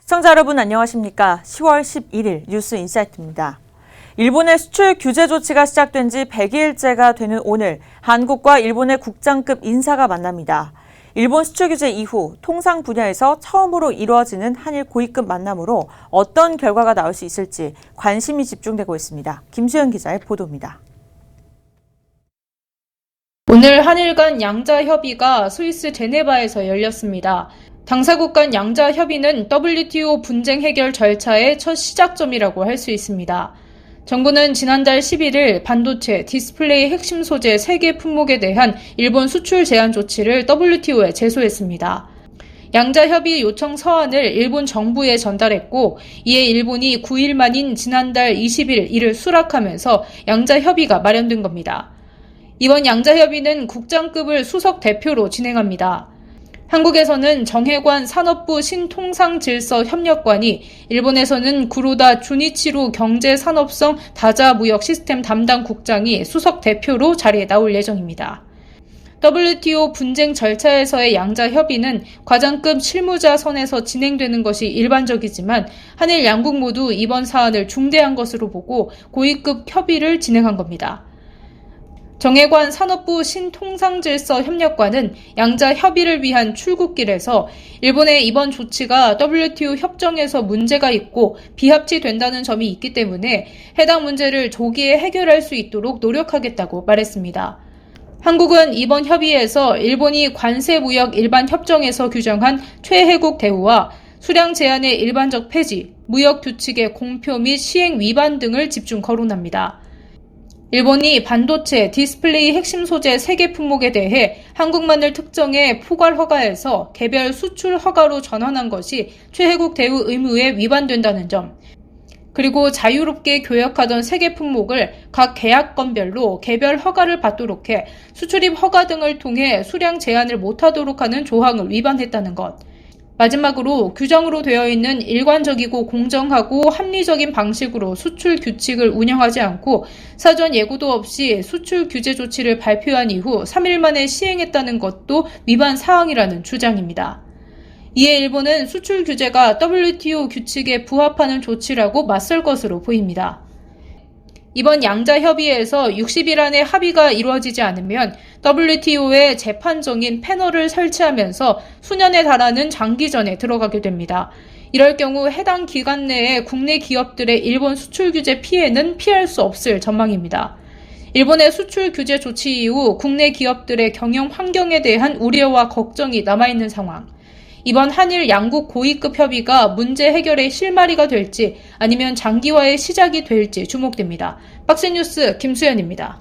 시청자 여러분 안녕하십니까? 10월 11일 뉴스 인사이트입니다. 일본의 수출 규제 조치가 시작된 지 100일째가 되는 오늘 한국과 일본의 국장급 인사가 만납니다. 일본 수출 규제 이후 통상 분야에서 처음으로 이루어지는 한일 고위급 만남으로 어떤 결과가 나올 수 있을지 관심이 집중되고 있습니다. 김수현 기자의 보도입니다. 오늘 한일 간 양자 협의가 스위스 제네바에서 열렸습니다. 당사국 간 양자 협의는 WTO 분쟁 해결 절차의 첫 시작점이라고 할 수 있습니다. 정부는 지난달 11일 반도체, 디스플레이 핵심 소재 3개 품목에 대한 일본 수출 제한 조치를 WTO에 제소했습니다. 양자 협의 요청 서한을 일본 정부에 전달했고, 이에 일본이 9일 만인 지난달 20일 이를 수락하면서 양자 협의가 마련된 겁니다. 이번 양자 협의는 국장급을 수석 대표로 진행합니다. 한국에서는 정해관 산업부 신통상질서협력관이, 일본에서는 구로다 주니치로 경제산업성 다자무역시스템 담당 국장이 수석 대표로 자리에 나올 예정입니다. WTO 분쟁 절차에서의 양자 협의는 과장급 실무자 선에서 진행되는 것이 일반적이지만 한일 양국 모두 이번 사안을 중대한 것으로 보고 고위급 협의를 진행한 겁니다. 정해관 산업부 신통상질서협력관은 양자 협의를 위한 출국길에서 일본의 이번 조치가 WTO 협정에서 문제가 있고 비합치된다는 점이 있기 때문에 해당 문제를 조기에 해결할 수 있도록 노력하겠다고 말했습니다. 한국은 이번 협의에서 일본이 관세무역 일반협정에서 규정한 최혜국 대우와 수량 제한의 일반적 폐지, 무역 규칙의 공표 및 시행 위반 등을 집중 거론합니다. 일본이 반도체, 디스플레이 핵심 소재 3개 품목에 대해 한국만을 특정해 포괄 허가에서 개별 수출 허가로 전환한 것이 최혜국 대우 의무에 위반된다는 점, 그리고 자유롭게 교역하던 3개 품목을 각 계약건별로 개별 허가를 받도록 해 수출입 허가 등을 통해 수량 제한을 못하도록 하는 조항을 위반했다는 것, 마지막으로 규정으로 되어 있는 일관적이고 공정하고 합리적인 방식으로 수출 규칙을 운영하지 않고 사전 예고도 없이 수출 규제 조치를 발표한 이후 3일 만에 시행했다는 것도 위반 사항이라는 주장입니다. 이에 일본은 수출 규제가 WTO 규칙에 부합하는 조치라고 맞설 것으로 보입니다. 이번 양자 협의에서 60일 안에 합의가 이루어지지 않으면 WTO에 재판정인 패널을 설치하면서 수년에 달하는 장기전에 들어가게 됩니다. 이럴 경우 해당 기간 내에 국내 기업들의 일본 수출 규제 피해는 피할 수 없을 전망입니다. 일본의 수출 규제 조치 이후 국내 기업들의 경영 환경에 대한 우려와 걱정이 남아있는 상황. 이번 한일 양국 고위급 협의가 문제 해결의 실마리가 될지 아니면 장기화의 시작이 될지 주목됩니다. 박스뉴스 김수현입니다.